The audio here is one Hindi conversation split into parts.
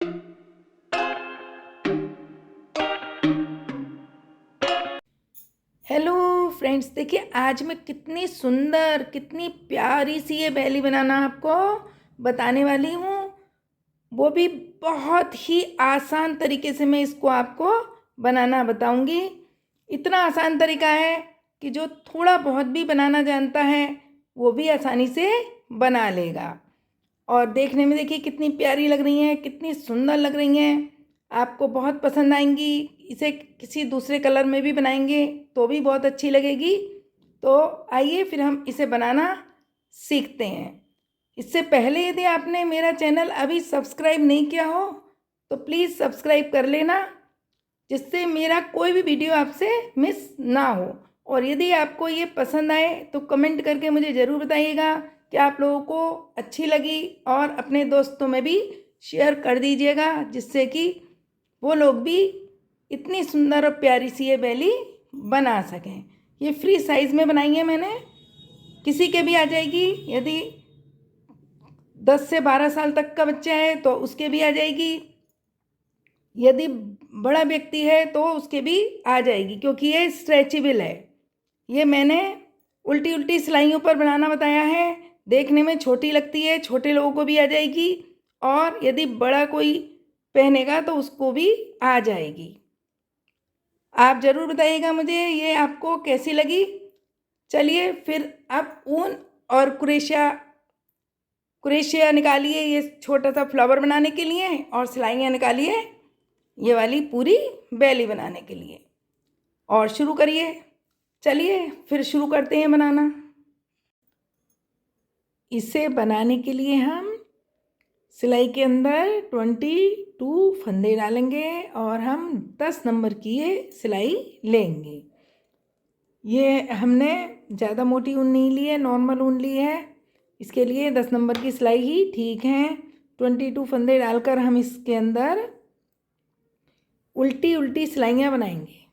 हेलो फ्रेंड्स, देखिए आज मैं कितनी सुंदर कितनी प्यारी सी ये बैली बनाना आपको बताने वाली हूँ। वो भी बहुत ही आसान तरीके से मैं इसको आपको बनाना बताऊंगी। इतना आसान तरीका है कि जो थोड़ा बहुत भी बनाना जानता है वो भी आसानी से बना लेगा। और देखने में देखिए कितनी प्यारी लग रही हैं, कितनी सुंदर लग रही हैं। आपको बहुत पसंद आएंगी। इसे किसी दूसरे कलर में भी बनाएंगे तो भी बहुत अच्छी लगेगी। तो आइए फिर हम इसे बनाना सीखते हैं। इससे पहले यदि आपने मेरा चैनल अभी सब्सक्राइब नहीं किया हो तो प्लीज़ सब्सक्राइब कर लेना, जिससे मेरा कोई भी वीडियो आपसे मिस ना हो। और यदि आपको ये पसंद आए तो कमेंट करके मुझे ज़रूर बताइएगा कि आप लोगों को अच्छी लगी, और अपने दोस्तों में भी शेयर कर दीजिएगा, जिससे कि वो लोग भी इतनी सुंदर और प्यारी सी ये बैली बना सकें। ये फ्री साइज़ में बनाई है मैंने, किसी के भी आ जाएगी। यदि 10 से 12 साल तक का बच्चा है तो उसके भी आ जाएगी, यदि बड़ा व्यक्ति है तो उसके भी आ जाएगी, क्योंकि ये स्ट्रेचेबल है। ये मैंने उल्टी उल्टी सिलाइयों पर बनाना बताया है। देखने में छोटी लगती है, छोटे लोगों को भी आ जाएगी, और यदि बड़ा कोई पहनेगा तो उसको भी आ जाएगी। आप ज़रूर बताइएगा मुझे ये आपको कैसी लगी। चलिए फिर अब ऊन और क्रोशिया क्रोशिया निकालिए, ये छोटा सा फ्लावर बनाने के लिए, और सिलाइयाँ निकालिए ये वाली पूरी बैली बनाने के लिए, और शुरू करिए। चलिए फिर शुरू करते हैं बनाना। इसे बनाने के लिए हम सिलाई के अंदर 22 फंदे डालेंगे और हम 10 नंबर की ये सिलाई लेंगे। ये हमने ज़्यादा मोटी ऊन नहीं ली है, नॉर्मल ऊन ली है। इसके लिए 10 नंबर की सिलाई ही ठीक है। 22 फंदे डालकर हम इसके अंदर उल्टी उल्टी सिलाइयाँ बनाएंगे।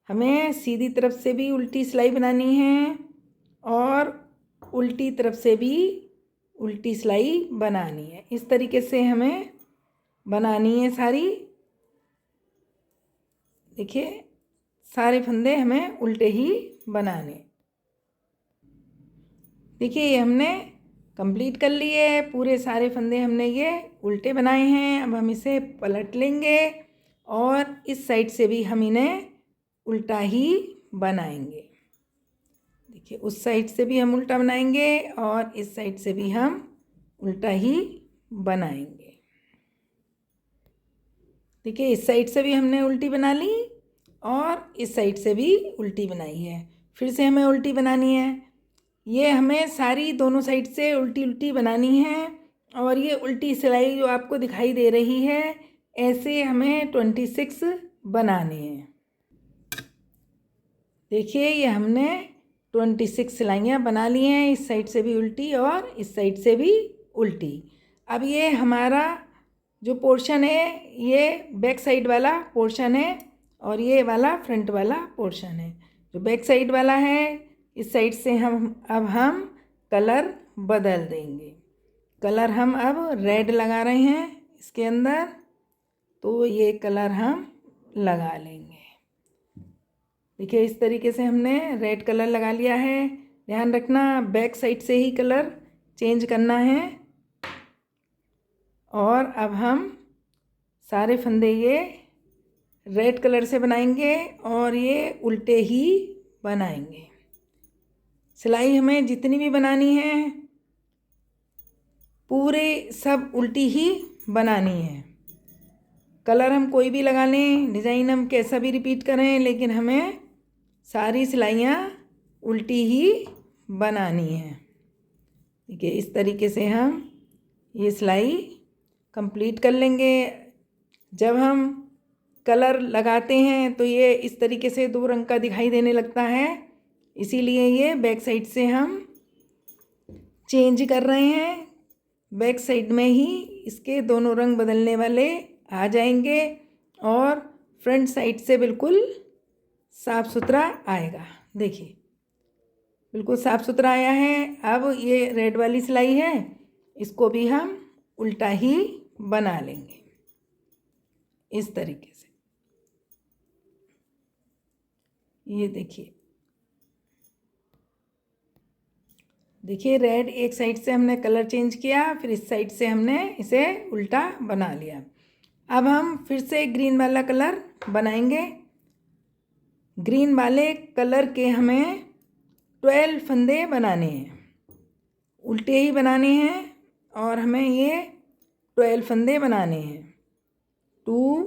हमें सीधी तरफ से भी उल्टी सिलाई बनानी है और उल्टी तरफ से भी उल्टी सिलाई बनानी है। इस तरीके से हमें बनानी है सारी। देखिए सारे फंदे हमें उल्टे ही बनाने। देखिए ये हमने कंप्लीट कर लिए है, पूरे सारे फंदे हमने ये उल्टे बनाए हैं। अब हम इसे पलट लेंगे और इस साइड से भी हम इन्हें उल्टा ही बनाएंगे। देखिए उस साइड से भी हम उल्टा बनाएंगे और इस साइड से भी हम उल्टा ही बनाएंगे। देखिए इस साइड से भी हमने उल्टी बना ली और इस साइड से भी उल्टी बनाई है। फिर से हमें उल्टी बनानी है। ये हमें सारी दोनों साइड से उल्टी उल्टी बनानी है। और ये उल्टी सिलाई जो आपको दिखाई दे रही है, ऐसे हमें 26 बनाने हैं। देखिए ये हमने 26 सिलाइयाँ बना ली हैं, इस साइड से भी उल्टी और इस साइड से भी उल्टी। अब ये हमारा जो पोर्शन है ये बैक साइड वाला पोर्शन है और ये वाला फ्रंट वाला पोर्शन है। जो बैक साइड वाला है इस साइड से हम कलर बदल देंगे। कलर हम अब रेड लगा रहे हैं इसके अंदर, तो ये कलर हम लगा लेंगे। देखिए इस तरीके से हमने रेड कलर लगा लिया है। ध्यान रखना बैक साइड से ही कलर चेंज करना है। और अब हम सारे फंदे ये रेड कलर से बनाएंगे और ये उल्टे ही बनाएंगे। सिलाई हमें जितनी भी बनानी है पूरे सब उल्टी ही बनानी है। कलर हम कोई भी लगा लें, डिज़ाइन हम कैसा भी रिपीट करें, लेकिन हमें सारी सिलाइयाँ उल्टी ही बनानी है। देखिए इस तरीके से हम ये सिलाई कंप्लीट कर लेंगे। जब हम कलर लगाते हैं तो ये इस तरीके से दो रंग का दिखाई देने लगता है, इसीलिए ये बैक साइड से हम चेंज कर रहे हैं। बैक साइड में ही इसके दोनों रंग बदलने वाले आ जाएंगे और फ्रंट साइड से बिल्कुल साफ़ सुथरा आएगा। देखिए बिल्कुल साफ़ सुथरा आया है। अब ये रेड वाली सिलाई है, इसको भी हम उल्टा ही बना लेंगे इस तरीके से। ये देखिए, देखिए रेड एक साइड से हमने कलर चेंज किया, फिर इस साइड से हमने इसे उल्टा बना लिया। अब हम फिर से ग्रीन वाला कलर बनाएंगे। ग्रीन वाले कलर के हमें 12 फंदे बनाने हैं, उल्टे ही बनाने हैं और हमें ये 12 फंदे बनाने हैं। 2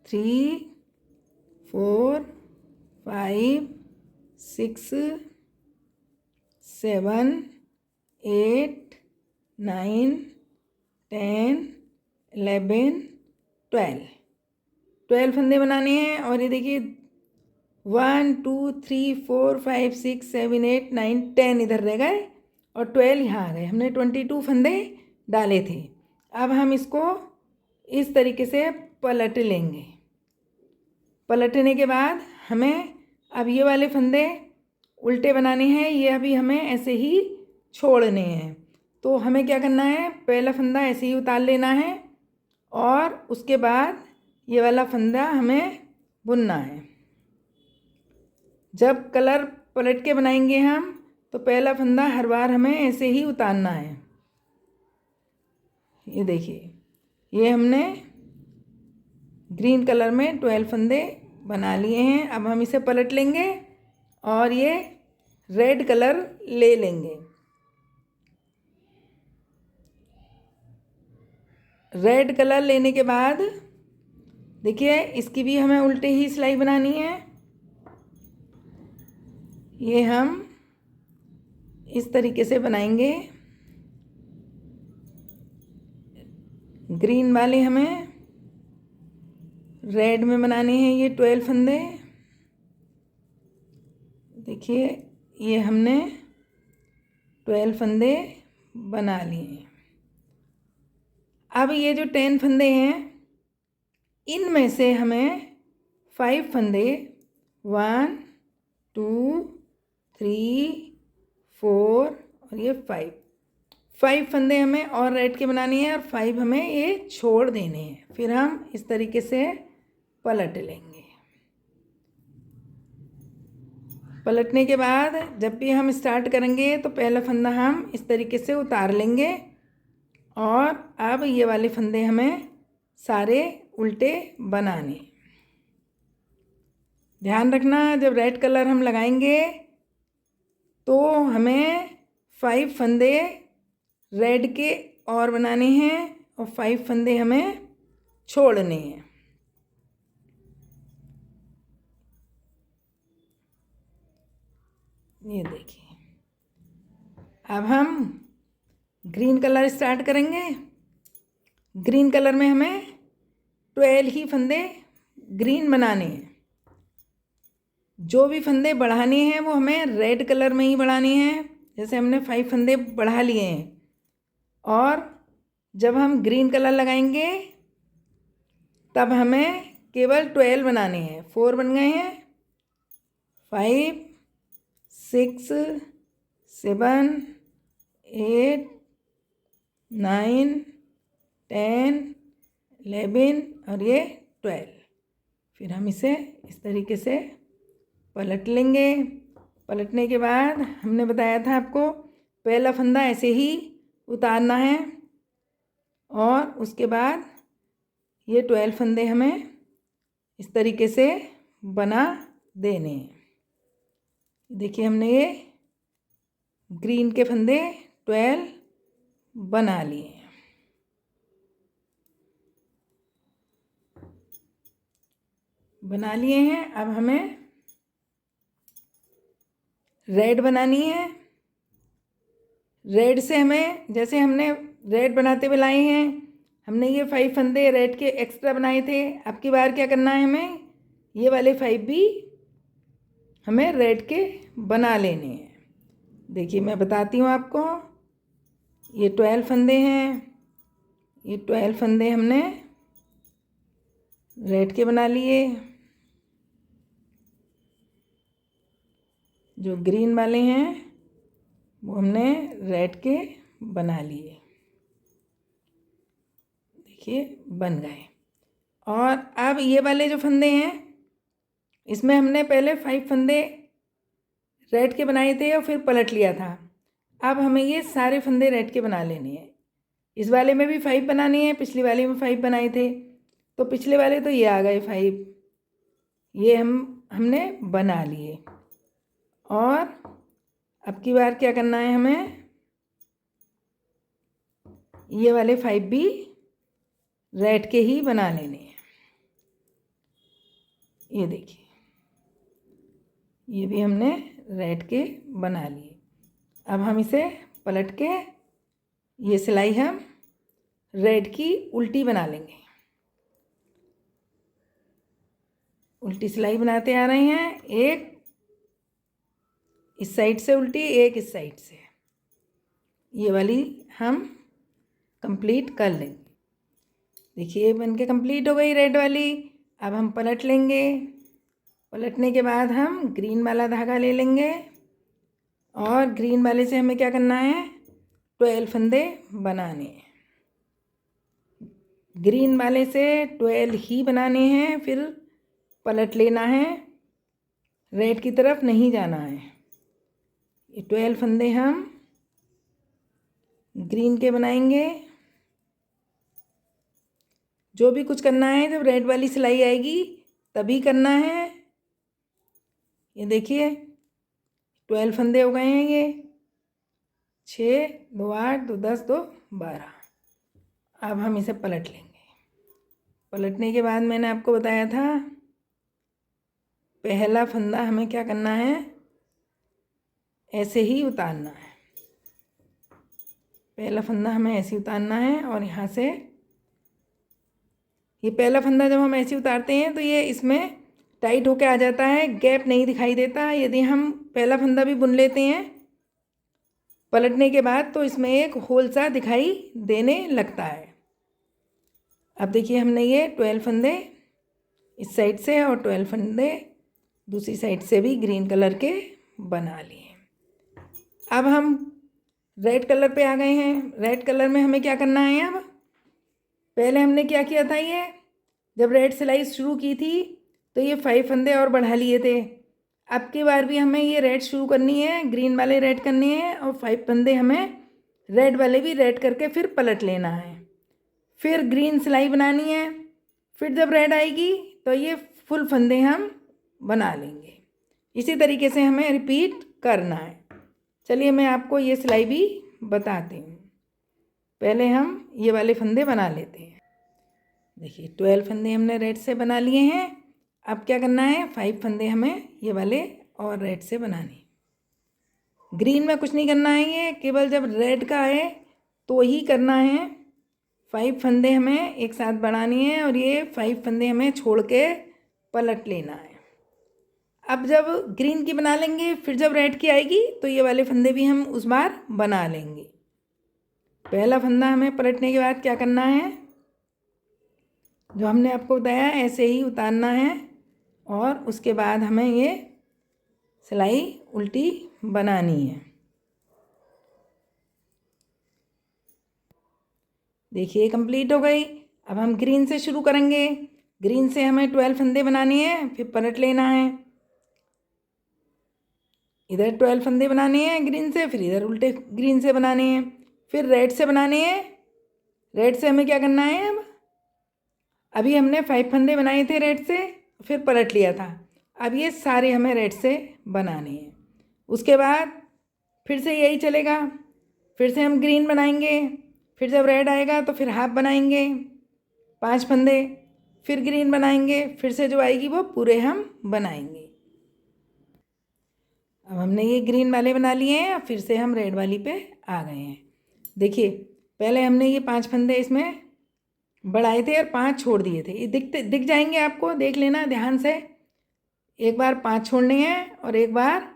3 4 5 6 7 8 9 10 11 12 फंदे बनाने हैं। और ये देखिए 1 2 3 4 5 6 7 8 9 10 इधर रह गए और 12 यहाँ आ गए। हमने 22 फंदे डाले थे। अब हम इसको इस तरीके से पलट लेंगे। पलटने के बाद हमें अब ये वाले फंदे उल्टे बनाने हैं, ये अभी हमें ऐसे ही छोड़ने हैं। तो हमें क्या करना है, पहला फंदा ऐसे ही उतार लेना है और उसके बाद ये वाला फंदा हमें बुनना है। जब कलर पलट के बनाएंगे हम तो पहला फंदा हर बार हमें ऐसे ही उतारना है। ये देखिए, ये हमने ग्रीन कलर में 12 फंदे बना लिए हैं। अब हम इसे पलट लेंगे और ये रेड कलर ले लेंगे। रेड कलर लेने के बाद देखिए इसकी भी हमें उल्टे ही सिलाई बनानी है। ये हम इस तरीके से बनाएंगे। ग्रीन वाले हमें रेड में बनाने हैं ये 12 फंदे। देखिए ये हमने 12 फंदे बना लिए। अब ये जो 10 फंदे हैं इनमें से हमें 5 फंदे 1 2 3 4 और ये 5 फंदे हमें और रेड के बनाने हैं और 5 हमें ये छोड़ देने हैं। फिर हम इस तरीके से पलट लेंगे। पलटने के बाद जब भी हम स्टार्ट करेंगे तो पहला फंदा हम इस तरीके से उतार लेंगे और अब ये वाले फंदे हमें सारे उल्टे बनाने। ध्यान रखना जब रेड कलर हम लगाएंगे तो हमें 5 फंदे रेड के और बनाने हैं और 5 फंदे हमें छोड़ने हैं। ये देखिए, अब हम ग्रीन कलर स्टार्ट करेंगे। ग्रीन कलर में हमें 12 ही फंदे ग्रीन बनाने हैं। जो भी फंदे बढ़ाने हैं वो हमें रेड कलर में ही बढ़ाने हैं। जैसे हमने 5 फंदे बढ़ा लिए हैं और जब हम ग्रीन कलर लगाएंगे तब हमें केवल 12 बनाने हैं। 4 बन गए हैं, 5 6 7 8 9 10 11 और ये 12। फिर हम इसे इस तरीके से पलट लेंगे। पलटने के बाद हमने बताया था आपको पहला फंदा ऐसे ही उतारना है और उसके बाद ये 12 फंदे हमें इस तरीके से बना देने हैं। देखिए हमने ये ग्रीन के फंदे 12 बना लिए। बना लिए हैं। अब हमें रेड बनानी है। रेड से हमें, जैसे हमने रेड बनाते हुए लाए हैं, हमने ये 5 फंदे रेड के एक्स्ट्रा बनाए थे। अब की बार क्या करना है, हमें ये वाले 5 भी हमें रेड के बना लेने हैं। देखिए मैं बताती हूँ आपको। ये 12 फंदे हैं, ये 12 फंदे हमने रेड के बना लिए। जो ग्रीन वाले हैं वो हमने रेड के बना लिए। देखिए बन गए। और अब ये वाले जो फंदे हैं इसमें हमने पहले 5 फंदे रेड के बनाए थे और फिर पलट लिया था। अब हमें ये सारे फंदे रेड के बना लेने हैं। इस वाले में भी 5 बनाने हैं, पिछले वाले में 5 बनाए थे तो पिछले वाले तो ये आ गए 5, ये हमने बना लिए। और अब की बार क्या करना है, हमें ये वाले 5 भी रेड के ही बना लेने हैं। ये देखिए ये भी हमने रेड के बना लिए। अब हम इसे पलट के ये सिलाई हम रेड की उल्टी बना लेंगे। उल्टी सिलाई बनाते आ रहे हैं, एक इस साइड से उल्टी, एक इस साइड से। ये वाली हम कंप्लीट कर लेंगे। देखिए बन के कंप्लीट हो गई रेड वाली। अब हम पलट लेंगे। पलटने के बाद हम ग्रीन वाला धागा ले लेंगे और ग्रीन वाले से हमें क्या करना है, 12 फंदे बनाने हैं। ग्रीन वाले से 12 ही बनाने हैं, फिर पलट लेना है, रेड की तरफ नहीं जाना है। ये 12 फंदे हम ग्रीन के बनाएंगे। जो भी कुछ करना है जब रेड वाली सिलाई आएगी तभी करना है। ये देखिए 12 फंदे हो गए हैं, ये 6 2 8 2 10 2 12। अब हम इसे पलट लेंगे। पलटने के बाद मैंने आपको बताया था पहला फंदा हमें क्या करना है, ऐसे ही उतारना है। पहला फंदा हमें ऐसे उतारना है और यहाँ से ये पहला फंदा जब हम ऐसे उतारते हैं तो ये इसमें टाइट होके आ जाता है, गैप नहीं दिखाई देता। यदि हम पहला फंदा भी बुन लेते हैं पलटने के बाद तो इसमें एक होल सा दिखाई देने लगता है। अब देखिए हमने ये 12 फंदे इस साइड से और 12 फंदे दूसरी साइड से भी ग्रीन कलर के बना लिए। अब हम रेड कलर पे आ गए हैं। रेड कलर में हमें क्या करना है, अब पहले हमने क्या किया था, ये जब रेड सिलाई शुरू की थी तो ये 5 फंदे और बढ़ा लिए थे। अब की बार भी हमें ये रेड शुरू करनी है, ग्रीन वाले रेड करने हैं और 5 फंदे हमें रेड वाले भी रेड करके फिर पलट लेना है। फिर ग्रीन सिलाई बनानी है, फिर जब रेड आएगी तो ये फुल फंदे हम बना लेंगे। इसी तरीके से हमें रिपीट करना है। चलिए मैं आपको ये सिलाई भी बताती हूँ। पहले हम ये वाले फंदे बना लेते हैं। देखिए 12 फंदे हमने रेड से बना लिए हैं। अब क्या करना है, 5 फंदे हमें ये वाले और रेड से बनाने। ग्रीन में कुछ नहीं करना है, ये केवल जब रेड का आए तो ही करना है। 5 फंदे हमें एक साथ बढ़ानी है और ये 5 फंदे हमें छोड़ के पलट लेना है। अब जब ग्रीन की बना लेंगे फिर जब रेड की आएगी तो ये वाले फंदे भी हम उस बार बना लेंगे। पहला फंदा हमें पलटने के बाद क्या करना है, जो हमने आपको बताया ऐसे ही उतारना है और उसके बाद हमें ये सिलाई उल्टी बनानी है। देखिए कंप्लीट हो गई। अब हम ग्रीन से शुरू करेंगे। ग्रीन से हमें 12 फंदे बनाने हैं, फिर पलट लेना है। इधर 12 फंदे बनाने हैं ग्रीन से, फिर इधर उल्टे ग्रीन से बनाने हैं, फिर रेड से बनाने हैं। रेड से हमें क्या करना है, अब अभी हमने 5 फंदे बनाए थे रेड से, फिर पलट लिया था। अब ये सारे हमें रेड से बनाने हैं। उसके बाद फिर से यही चलेगा, फिर से हम ग्रीन बनाएंगे, फिर जब रेड आएगा तो फिर हाफ बनाएंगे 5 फंदे, फिर ग्रीन बनाएंगे, फिर से जो आएगी वो पूरे हम बनाएंगे। अब हमने ये ग्रीन वाले बना लिए हैं, फिर से हम रेड वाली पे आ गए हैं। देखिए पहले हमने ये 5 फंदे इसमें बढ़ाए थे और 5 छोड़ दिए थे। ये दिख जाएंगे आपको, देख लेना ध्यान से। एक बार 5 छोड़ने हैं और एक बार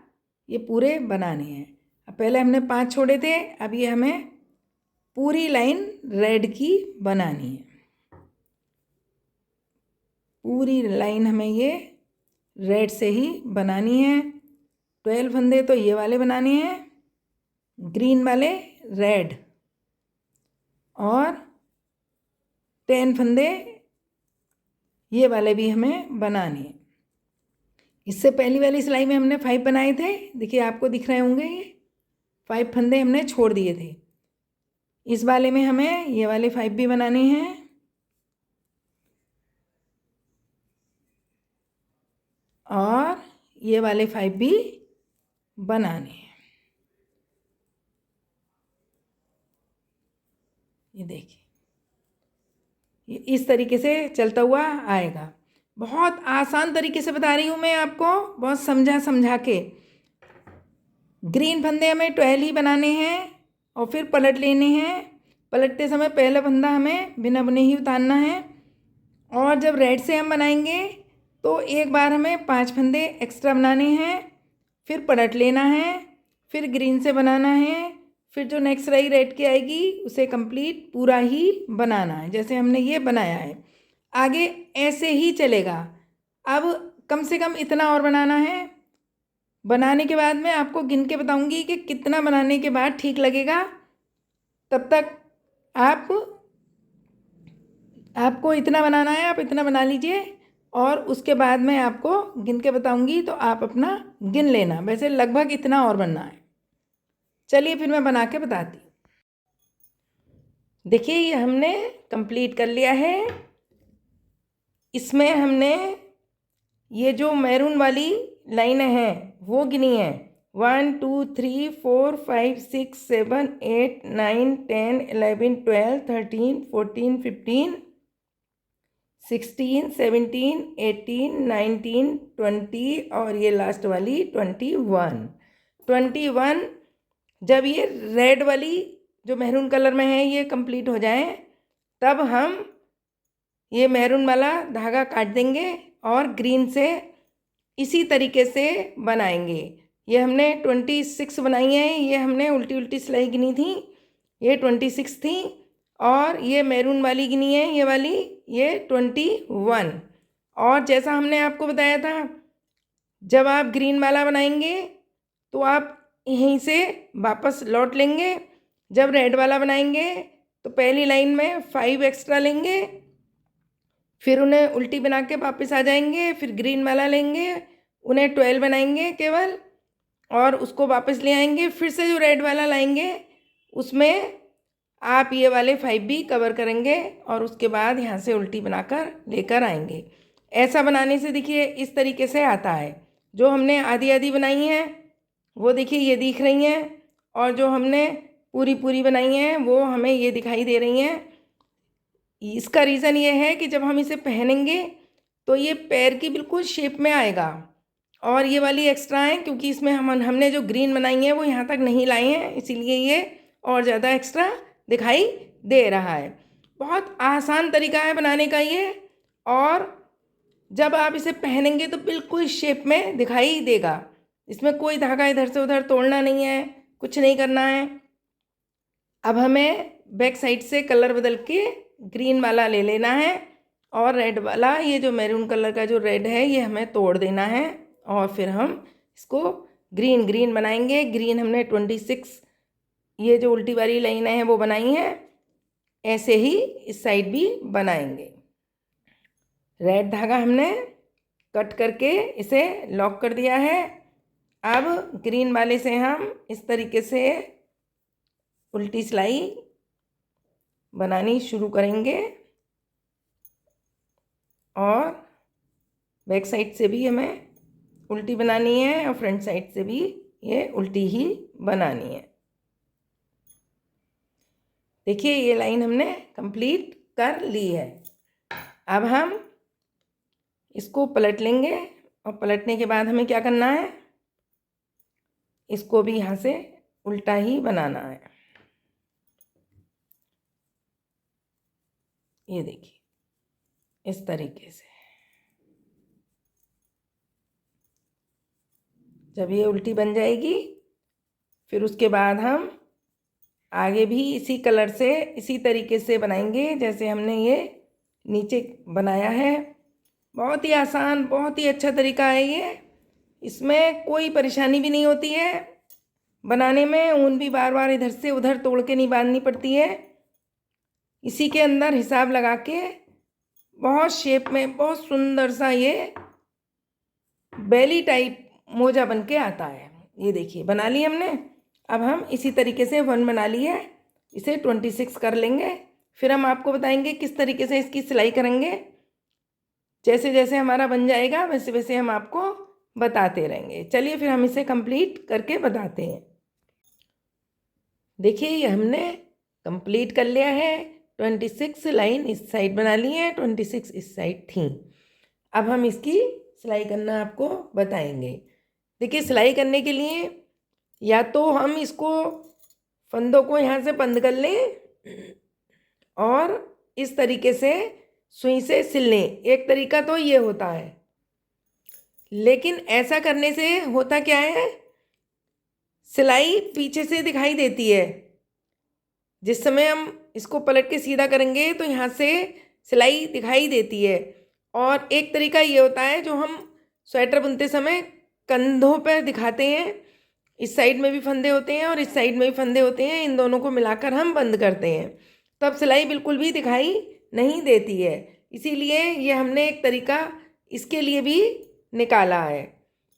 ये पूरे बनाने हैं। अब पहले हमने 5 छोड़े थे, अब ये हमें पूरी लाइन रेड की बनानी है। पूरी लाइन हमें ये रेड से ही बनानी है। 12 फंदे तो ये वाले बनाने हैं, ग्रीन वाले रेड, और 10 फंदे ये वाले भी हमें बनाने हैं। इससे पहली वाली सिलाई में हमने 5 बनाए थे, देखिए आपको दिख रहे होंगे, ये 5 फंदे हमने छोड़ दिए थे। इस वाले में हमें ये वाले 5 भी बनाने हैं और ये वाले 5 भी बनाने हैं। ये देखिए, ये इस तरीके से चलता हुआ आएगा। बहुत आसान तरीके से बता रही हूँ मैं आपको, बहुत समझा के। ग्रीन फंदे हमें 12 ही बनाने हैं और फिर पलट लेने हैं। पलटते समय पहला फंदा हमें बिना बुने ही उतारना है। और जब रेड से हम बनाएंगे तो एक बार हमें 5 फंदे एक्स्ट्रा बनाने हैं, फिर पलट लेना है, फिर ग्रीन से बनाना है, फिर जो नेक्स्ट रही रेड की आएगी उसे कंप्लीट पूरा ही बनाना है जैसे हमने ये बनाया है। आगे ऐसे ही चलेगा। अब कम से कम इतना और बनाना है। बनाने के बाद मैं आपको गिन के बताऊंगी कि कितना बनाने के बाद ठीक लगेगा। तब तक आपको इतना बनाना है, आप इतना बना लीजिए और उसके बाद मैं आपको गिन के बताऊंगी तो आप अपना गिन लेना। वैसे लगभग इतना और बनना है। चलिए फिर मैं बना के बताती हूँ। देखिए ये हमने कंप्लीट कर लिया है। इसमें हमने ये जो मैरून वाली लाइनें हैं वो गिनी है। 1 2 3 4 5 6 7 8 9 10 11 12 13 14 15 16 17 18 19 20 और ये लास्ट वाली 21। जब ये रेड वाली जो मैरून कलर में है ये कंप्लीट हो जाए तब हम ये मैरून वाला धागा काट देंगे और ग्रीन से इसी तरीके से बनाएंगे। ये हमने 26 बनाई है। ये हमने उल्टी उल्टी सिलाई गिनी थी, ये 26 थी। और ये मैरून वाली गिनी है, ये वाली, ये 21। और जैसा हमने आपको बताया था, जब आप ग्रीन वाला बनाएंगे तो आप यहीं से वापस लौट लेंगे। जब रेड वाला बनाएंगे तो पहली लाइन में 5 एक्स्ट्रा लेंगे, फिर उन्हें उल्टी बना के वापस आ जाएंगे, फिर ग्रीन वाला लेंगे, उन्हें 12 बनाएंगे केवल और उसको वापस ले आएंगे। फिर से जो रेड वाला लाएंगे उसमें आप ये वाले 5 भी कवर करेंगे और उसके बाद यहाँ से उल्टी बनाकर लेकर आएंगे। ऐसा बनाने से देखिए इस तरीके से आता है। जो हमने आधी आधी बनाई हैं वो देखिए ये दिख रही हैं, और जो हमने पूरी पूरी बनाई हैं वो हमें ये दिखाई दे रही हैं। इसका रीज़न ये है कि जब हम इसे पहनेंगे तो ये पैर की बिल्कुल शेप में आएगा। और ये वाली एक्स्ट्रा है क्योंकि इसमें हमने जो ग्रीन बनाई है वो यहाँ तक नहीं लाए हैं, इसीलिए ये और ज़्यादा एक्स्ट्रा दिखाई दे रहा है। बहुत आसान तरीका है बनाने का ये, और जब आप इसे पहनेंगे तो बिल्कुल शेप में दिखाई देगा। इसमें कोई धागा इधर से उधर तोड़ना नहीं है, कुछ नहीं करना है। अब हमें बैक साइड से कलर बदल के ग्रीन वाला ले लेना है और रेड वाला, ये जो मैरून कलर का जो रेड है ये हमें तोड़ देना है और फिर हम इसको ग्रीन ग्रीन बनाएंगे। ग्रीन हमने 26 ये जो उल्टी वाली लाइनें हैं वो बनाई हैं, ऐसे ही इस साइड भी बनाएंगे। रेड धागा हमने कट करके इसे लॉक कर दिया है। अब ग्रीन वाले से हम इस तरीके से उल्टी सिलाई बनानी शुरू करेंगे और बैक साइड से भी हमें उल्टी बनानी है और फ्रंट साइड से भी ये उल्टी ही बनानी है। देखिए ये लाइन हमने कंप्लीट कर ली है। अब हम इसको पलट लेंगे और पलटने के बाद हमें क्या करना है, इसको भी यहाँ से उल्टा ही बनाना है। ये देखिए इस तरीके से। जब ये उल्टी बन जाएगी फिर उसके बाद हम आगे भी इसी कलर से इसी तरीके से बनाएंगे जैसे हमने ये नीचे बनाया है। बहुत ही आसान, बहुत ही अच्छा तरीका है ये। इसमें कोई परेशानी भी नहीं होती है बनाने में। ऊन भी बार बार इधर से उधर तोड़ के नहीं बांधनी पड़ती है। इसी के अंदर हिसाब लगा के बहुत शेप में बहुत सुंदर सा ये बेली टाइप मोजा बन के आता है। ये देखिए बना ली हमने। अब हम इसी तरीके से 1 बना ली है, इसे 26 कर लेंगे। फिर हम आपको बताएंगे किस तरीके से इसकी सिलाई करेंगे। जैसे जैसे हमारा बन जाएगा वैसे वैसे हम आपको बताते रहेंगे। चलिए फिर हम इसे कंप्लीट करके बताते हैं। देखिए ये हमने कंप्लीट कर लिया है। 26 लाइन इस साइड बना ली है, 26 इस साइड थी। अब हम इसकी सिलाई करना आपको बताएंगे। देखिए सिलाई करने के लिए या तो हम इसको फंदों को यहाँ से बंद कर लें और इस तरीके से सुई से सिल लें। एक तरीका तो ये होता है, लेकिन ऐसा करने से होता क्या है, सिलाई पीछे से दिखाई देती है। जिस समय हम इसको पलट के सीधा करेंगे तो यहाँ से सिलाई दिखाई देती है। और एक तरीका ये होता है जो हम स्वेटर बुनते समय कंधों पर दिखाते हैं। इस साइड में भी फंदे होते हैं और इस साइड में भी फंदे होते हैं, इन दोनों को मिलाकर हम बंद करते हैं, तब सिलाई बिल्कुल भी दिखाई नहीं देती है। इसीलिए ये हमने एक तरीका इसके लिए भी निकाला है।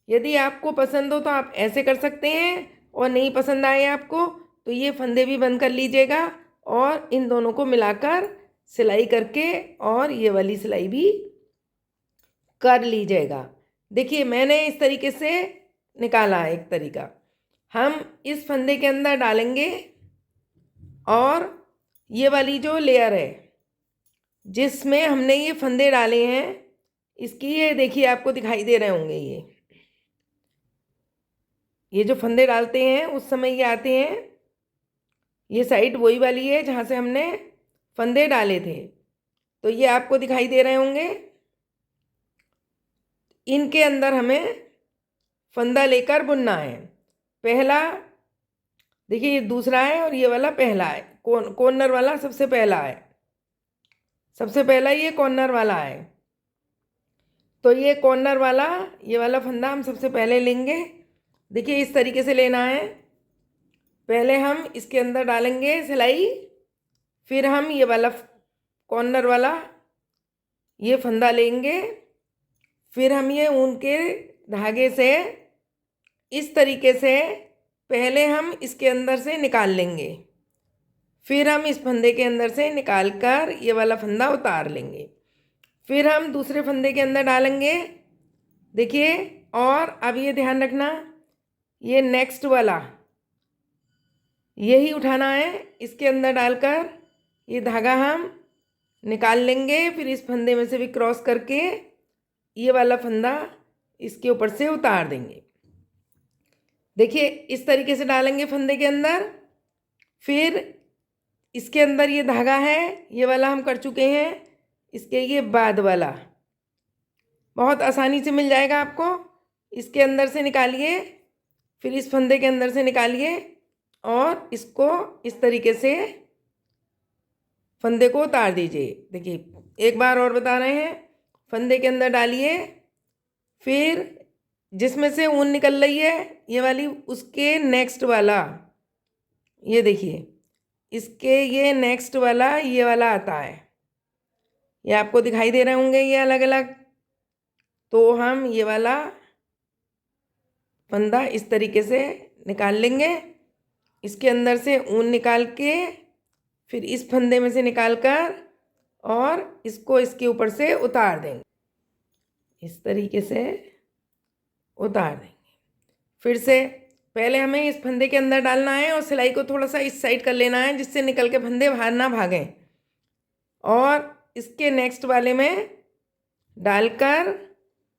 यदि आपको पसंद हो तो आप ऐसे कर सकते हैं, और नहीं पसंद आए आपको तो ये फंदे भी बंद कर लीजिएगा और इन दोनों को मिलाकर सिलाई करके और ये वाली सिलाई भी कर लीजिएगा। देखिए मैंने इस तरीके से निकाला है एक तरीका। हम इस फंदे के अंदर डालेंगे और ये वाली जो लेयर है जिसमें हमने ये फंदे डाले हैं, इसकी ये देखिए आपको दिखाई दे रहे होंगे। ये जो फंदे डालते हैं उस समय ये आते हैं, ये साइड वही वाली है जहाँ से हमने फंदे डाले थे, तो ये आपको दिखाई दे रहे होंगे। इनके अंदर हमें फंदा लेकर बुनना है। पहला देखिए ये दूसरा है और ये वाला पहला है। कॉर्नर वाला सबसे पहला है, सबसे पहला ये कॉर्नर वाला है। तो ये कॉर्नर वाला ये वाला फंदा हम सबसे पहले लेंगे। देखिए इस तरीके से लेना है। पहले हम इसके अंदर डालेंगे सिलाई, फिर हम ये वाला कॉर्नर वाला ये फंदा लेंगे, फिर हम ये ऊन के धागे से इस तरीके से पहले हम इसके अंदर से निकाल लेंगे, फिर हम इस फंदे के अंदर से निकाल कर ये वाला फंदा उतार लेंगे, फिर हम दूसरे फंदे के अंदर डालेंगे। देखिए, और अब ये ध्यान रखना, ये नेक्स्ट वाला यही उठाना है, इसके अंदर डालकर ये धागा हम निकाल लेंगे, फिर इस फंदे में से भी क्रॉस करके ये वाला फंदा इसके ऊपर से उतार देंगे। देखिए इस तरीके से डालेंगे फंदे के अंदर, फिर इसके अंदर ये धागा है ये वाला हम कर चुके हैं, इसके ये बाद वाला बहुत आसानी से मिल जाएगा आपको। इसके अंदर से निकालिए, फिर इस फंदे के अंदर से निकालिए और इसको इस तरीके से फंदे को उतार दीजिए। देखिए एक बार और बता रहे हैं, फंदे के अंदर डालिए, फिर जिसमें से ऊन निकल रही है ये वाली उसके नेक्स्ट वाला, ये देखिए इसके ये नेक्स्ट वाला ये वाला आता है, ये आपको दिखाई दे रहे होंगे ये अलग अलग। तो हम ये वाला फंदा इस तरीके से निकाल लेंगे, इसके अंदर से ऊन निकाल के फिर इस फंदे में से निकाल कर और इसको इसके ऊपर से उतार देंगे, इस तरीके से उतार देंगे। फिर से पहले हमें इस फंदे के अंदर डालना है और सिलाई को थोड़ा सा इस साइड कर लेना है जिससे निकल के फंदे बाहर ना भागें, और इसके नेक्स्ट वाले में डालकर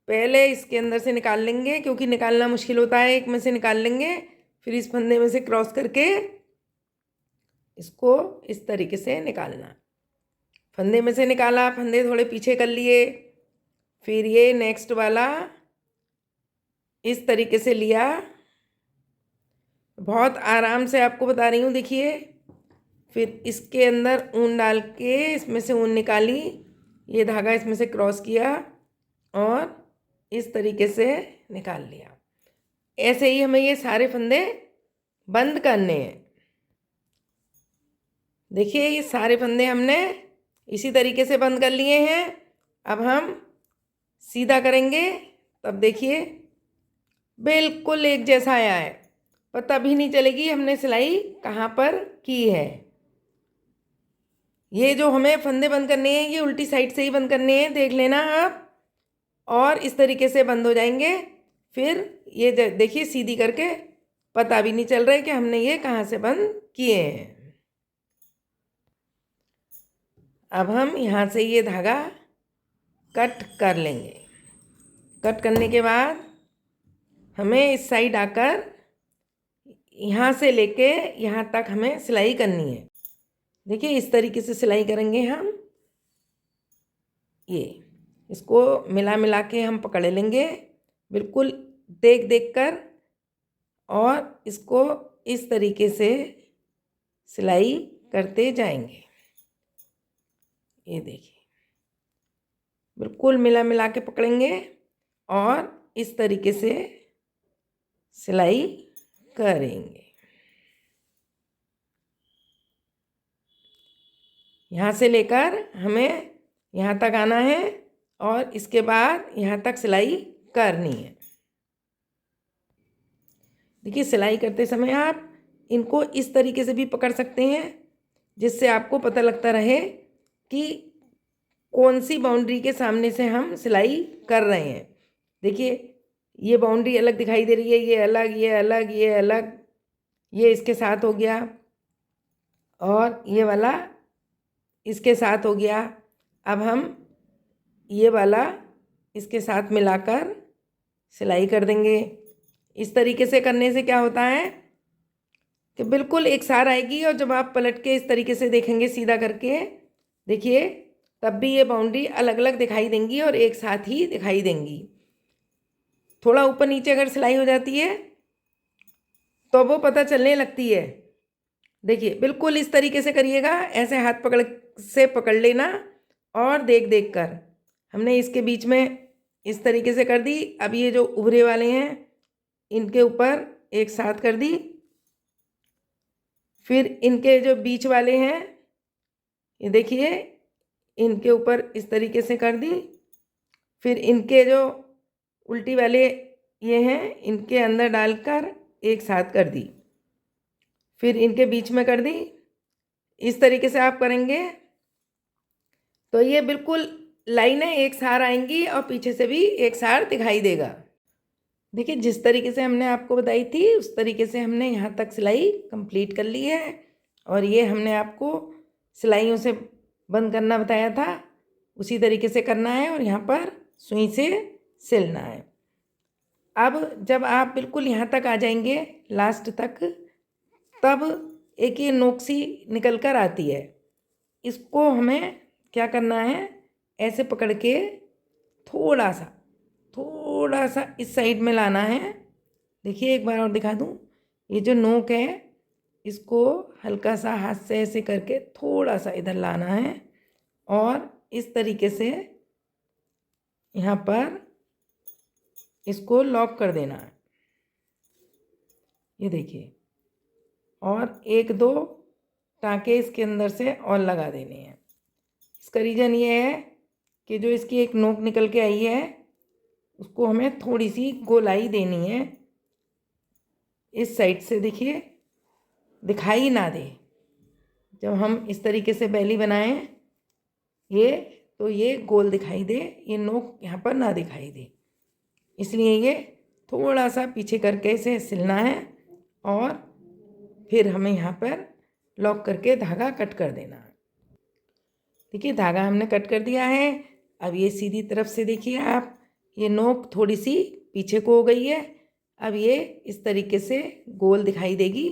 पहले इसके अंदर से निकाल लेंगे, क्योंकि निकालना मुश्किल होता है, एक में से निकाल लेंगे, फिर इस फंदे में से क्रॉस करके इसको इस तरीके से निकालना। फंदे में से निकाला, फंदे थोड़े पीछे कर लिए, फिर ये नेक्स्ट वाला इस तरीके से लिया। बहुत आराम से आपको बता रही हूँ, देखिए। फिर इसके अंदर ऊन डाल के इसमें से ऊन निकाली, ये धागा इसमें से क्रॉस किया और इस तरीके से निकाल लिया। ऐसे ही हमें ये सारे फंदे बंद करने हैं। देखिए ये सारे फंदे हमने इसी तरीके से बंद कर लिए हैं। अब हम सीधा करेंगे, तब देखिए बिल्कुल एक जैसा आया है, पता भी नहीं चलेगी हमने सिलाई कहाँ पर की है। ये जो हमें फंदे बंद करने हैं ये उल्टी साइड से ही बंद करने हैं, देख लेना आप। और इस तरीके से बंद हो जाएंगे। फिर ये देखिए सीधी करके पता भी नहीं चल रहा है कि हमने ये कहाँ से बंद किए हैं। अब हम यहाँ से ये धागा कट कर लेंगे। कट करने के बाद हमें इस साइड आकर यहाँ से लेके यहाँ तक हमें सिलाई करनी है। देखिए इस तरीके से सिलाई करेंगे हम। ये इसको मिला मिला के हम पकड़ लेंगे बिल्कुल देख देख कर, और इसको इस तरीके से सिलाई करते जाएंगे। ये देखिए बिल्कुल मिला मिला के पकड़ेंगे और इस तरीके से सिलाई करेंगे। यहाँ से लेकर हमें यहाँ तक आना है और इसके बाद यहाँ तक सिलाई करनी है। देखिए सिलाई करते समय आप इनको इस तरीके से भी पकड़ सकते हैं, जिससे आपको पता लगता रहे कि कौन सी बाउंड्री के सामने से हम सिलाई कर रहे हैं। देखिए ये बाउंड्री अलग दिखाई दे रही है, ये अलग, ये अलग, ये अलग, ये इसके साथ हो गया और ये वाला इसके साथ हो गया। अब हम ये वाला इसके साथ मिलाकर सिलाई कर देंगे। इस तरीके से करने से क्या होता है कि बिल्कुल एक सार आएगी, और जब आप पलट के इस तरीके से देखेंगे सीधा करके, देखिए तब भी ये बाउंड्री अलग अलग दिखाई देंगी और एक साथ ही दिखाई देंगी। थोड़ा ऊपर नीचे अगर सिलाई हो जाती है तो वो पता चलने लगती है। देखिए बिल्कुल इस तरीके से करिएगा, ऐसे हाथ पकड़ से पकड़ लेना और देख देख कर। हमने इसके बीच में इस तरीके से कर दी। अब ये जो उभरे वाले हैं इनके ऊपर एक साथ कर दी, फिर इनके जो बीच वाले हैं ये देखिए इनके ऊपर इस तरीके से कर दी, फिर इनके जो उल्टी वाले ये हैं इनके अंदर डालकर एक साथ कर दी, फिर इनके बीच में कर दी। इस तरीके से आप करेंगे तो ये बिल्कुल लाइनें एक सार आएंगी और पीछे से भी एक सार दिखाई देगा। देखिए जिस तरीके से हमने आपको बताई थी उस तरीके से हमने यहाँ तक सिलाई कंप्लीट कर ली है। और ये हमने आपको सिलाइयों से बंद करना बताया था, उसी तरीके से करना है और यहाँ पर सुई से सिलना है। अब जब आप बिल्कुल यहाँ तक आ जाएंगे लास्ट तक, तब एक ये नोक सी निकल कर आती है। इसको हमें क्या करना है, ऐसे पकड़ के थोड़ा सा इस साइड में लाना है। देखिए एक बार और दिखा दूँ, ये जो नोक है इसको हल्का सा हाथ से ऐसे करके थोड़ा सा इधर लाना है और इस तरीके से यहाँ पर इसको लॉक कर देना है। ये देखिए, और एक दो टाँके इसके अंदर से और लगा देने हैं। इसका रीज़न ये है कि जो इसकी एक नोक निकल के आई है उसको हमें थोड़ी सी गोलाई देनी है इस साइड से। देखिए दिखाई ना दे, जब हम इस तरीके से बैली बनाएं ये, तो ये गोल दिखाई दे, ये नोक यहाँ पर ना दिखाई दे, इसलिए ये थोड़ा सा पीछे करके इसे सिलना है और फिर हमें यहाँ पर लॉक करके धागा कट कर देना है। देखिए धागा हमने कट कर दिया है। अब ये सीधी तरफ से देखिए आप, ये नोक थोड़ी सी पीछे को हो गई है। अब ये इस तरीके से गोल दिखाई देगी,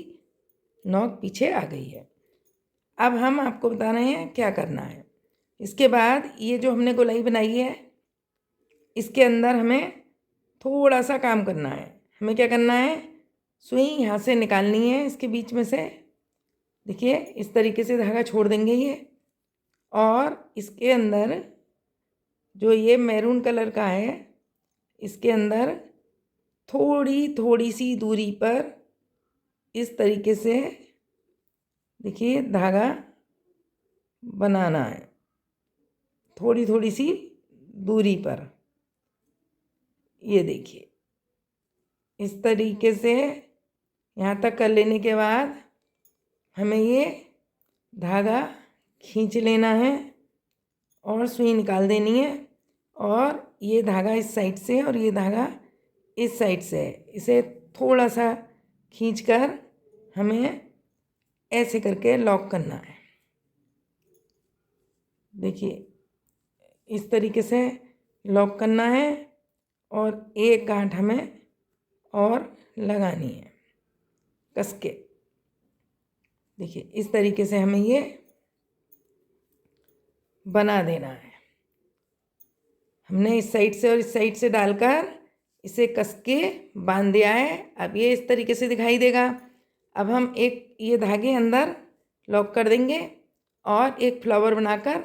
नोक पीछे आ गई है। अब हम आपको बता रहे हैं क्या करना है। इसके बाद ये जो हमने गोलाई बनाई है इसके अंदर हमें थोड़ा सा काम करना है। हमें क्या करना है, सुई यहाँ से निकालनी है इसके बीच में से। देखिए इस तरीके से धागा छोड़ देंगे ये, और इसके अंदर जो ये मैरून कलर का है इसके अंदर थोड़ी सी दूरी पर इस तरीके से देखिए धागा बनाना है, थोड़ी थोड़ी सी दूरी पर। ये देखिए इस तरीके से यहाँ तक कर लेने के बाद हमें ये धागा खींच लेना है और सुई निकाल देनी है। और ये धागा इस साइड से और ये धागा इस साइड से है, इसे थोड़ा सा खींचकर हमें ऐसे करके लॉक करना है। देखिए इस तरीके से लॉक करना है और एक गांठ हमें और लगानी है कस के। देखिए इस तरीके से हमें ये बना देना है। हमने इस साइड से और इस साइड से डालकर इसे कस के बांध दिया है। अब ये इस तरीके से दिखाई देगा। अब हम एक ये धागे अंदर लॉक कर देंगे और एक फ्लावर बनाकर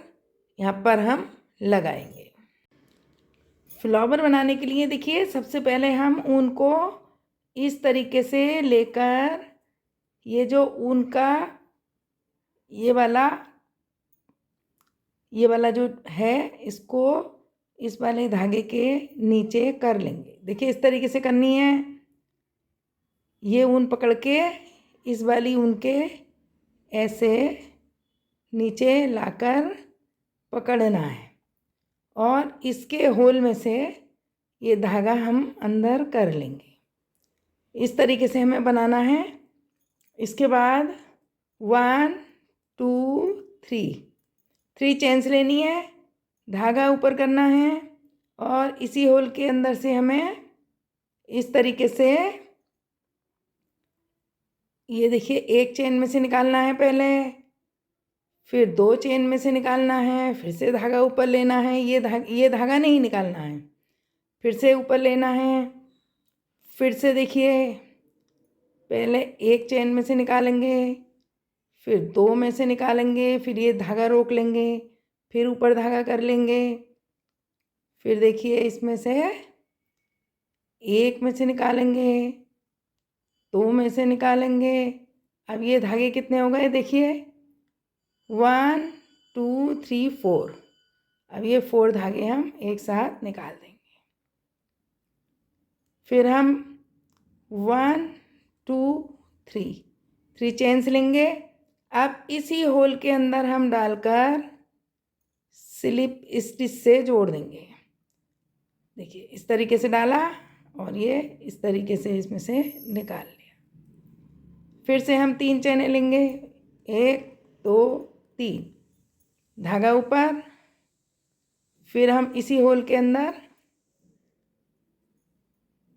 यहाँ पर हम लगाएंगे। फ्लावर बनाने के लिए देखिए सबसे पहले हम ऊन को इस तरीके से लेकर ये जो ऊन का ये वाला जो है इसको इस वाले धागे के नीचे कर लेंगे। देखिए इस तरीके से करनी है। ये ऊन पकड़ के इस वाली ऊन के ऐसे नीचे लाकर पकड़ना है और इसके होल में से ये धागा हम अंदर कर लेंगे। इस तरीके से हमें बनाना है। इसके बाद 1 2 3 चेन्स लेनी है, धागा ऊपर करना है और इसी होल के अंदर से हमें इस तरीके से ये देखिए एक चेन में से निकालना है पहले, फिर 2 चेन में से निकालना है, फिर से धागा ऊपर लेना है। ये धागा नहीं निकालना है, फिर से ऊपर लेना है, फिर से देखिए पहले एक चेन में से निकालेंगे, फिर 2 में से निकालेंगे, फिर ये धागा रोक लेंगे, फिर ऊपर धागा कर लेंगे, फिर देखिए इसमें से एक में से निकालेंगे, 2 में से निकालेंगे। अब ये धागे कितने हो गए देखिए 1 2 3 4। अब ये 4 धागे हम एक साथ निकाल देंगे। फिर हम 1 2 3 चेन्स लेंगे। अब इसी होल के अंदर हम डालकर स्लिप स्टिच से जोड़ देंगे। देखिए इस तरीके से डाला और ये इस तरीके से इसमें से निकाल लिया। फिर से हम 3 चेनें लेंगे, 1 2 3, धागा ऊपर, फिर हम इसी होल के अंदर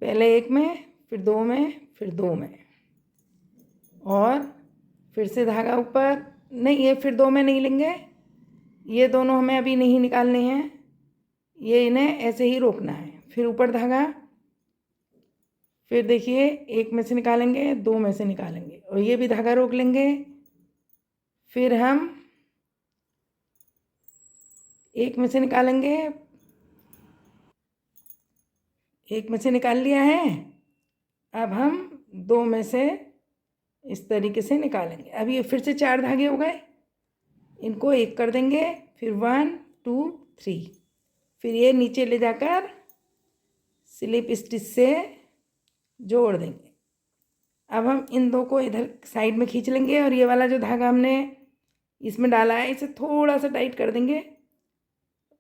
पहले 1 में, फिर 2 में, फिर 2 में और फिर से धागा ऊपर। नहीं, ये फिर 2 में नहीं लेंगे, ये दोनों हमें अभी नहीं निकालने हैं, ये इन्हें ऐसे ही रोकना है। फिर ऊपर धागा, फिर देखिए 1 में से निकालेंगे, 2 में से निकालेंगे और ये भी धागा रोक लेंगे। फिर हम 1 में से निकालेंगे, 1 में से निकाल लिया है। अब हम 2 में से इस तरीके से निकालेंगे। अब ये फिर से 4 धागे हो गए, इनको एक कर देंगे, फिर 1 2 3, फिर ये नीचे ले जाकर स्लिप स्टिच से जोड़ देंगे। अब हम इन 2 को इधर साइड में खींच लेंगे और ये वाला जो धागा हमने इसमें डाला है इसे थोड़ा सा टाइट कर देंगे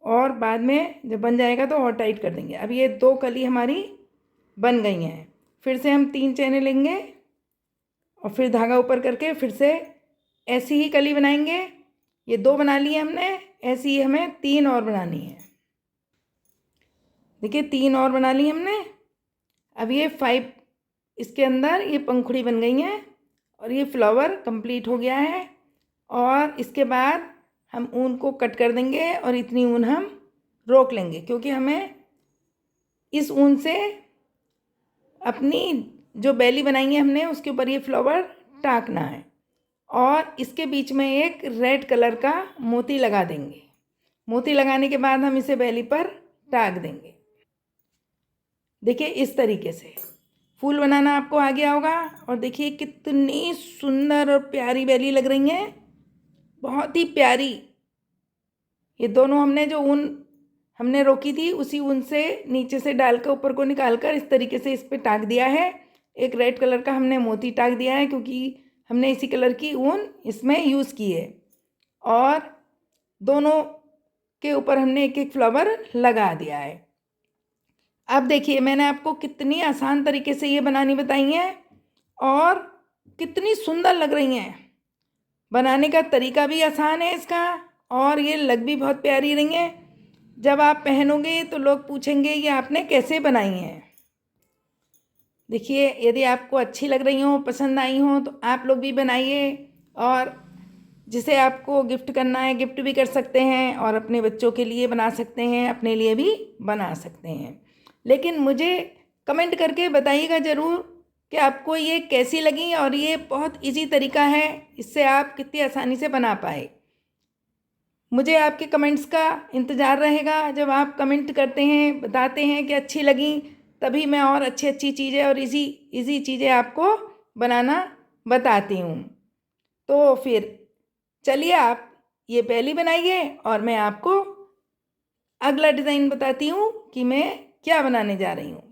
और बाद में जब बन जाएगा तो और टाइट कर देंगे। अब ये 2 कली हमारी बन गई हैं। फिर से हम 3 चैनें लेंगे और फिर धागा ऊपर करके फिर से ऐसी ही कली बनाएंगे। ये 2 बना ली है हमने, ऐसी ही हमें 3 और बनानी है। देखिए 3 और बना ली हमने। अब ये 5 इसके अंदर ये पंखुड़ी बन गई हैं और ये फ्लावर कंप्लीट हो गया है। और इसके बाद हम ऊन को कट कर देंगे और इतनी ऊन हम रोक लेंगे, क्योंकि हमें इस ऊन से अपनी जो बैली बनाई है हमने उसके ऊपर ये फ्लावर टाँकना है और इसके बीच में एक रेड कलर का मोती लगा देंगे। मोती लगाने के बाद हम इसे बैली पर टाँक देंगे। देखिए इस तरीके से फूल बनाना आपको आ गया होगा। और देखिए कितनी सुंदर और प्यारी बैली लग रही हैं, बहुत ही प्यारी। ये दोनों हमने जो ऊन हमने रोकी थी उसी ऊन से नीचे से डाल कर ऊपर को निकाल कर इस तरीके से इस पर टाक दिया है। एक रेड कलर का हमने मोती टाक दिया है क्योंकि हमने इसी कलर की ऊन इसमें यूज़ की है। और दोनों के ऊपर हमने एक एक फ्लावर लगा दिया है। अब देखिए मैंने आपको कितनी आसान तरीके से ये बनानी बताई हैं और कितनी सुंदर लग रही हैं। बनाने का तरीका भी आसान है इसका और ये लग भी बहुत प्यारी रही हैं। जब आप पहनोगे तो लोग पूछेंगे ये आपने कैसे बनाई हैं। देखिए यदि आपको अच्छी लग रही हो, पसंद आई हो तो आप लोग भी बनाइए और जिसे आपको गिफ्ट करना है गिफ्ट भी कर सकते हैं और अपने बच्चों के लिए बना सकते हैं, अपने लिए भी बना सकते हैं। लेकिन मुझे कमेंट करके बताइएगा ज़रूर कि आपको ये कैसी लगी और ये बहुत इजी तरीका है, इससे आप कितनी आसानी से बना पाए। मुझे आपके कमेंट्स का इंतज़ार रहेगा। जब आप कमेंट करते हैं, बताते हैं कि अच्छी लगी, तभी मैं और अच्छी अच्छी चीज़ें और इजी चीज़ें आपको बनाना बताती हूँ। तो फिर चलिए आप ये पहली बनाइए और मैं आपको अगला डिज़ाइन बताती हूँ कि मैं क्या बनाने जा रही हूँ।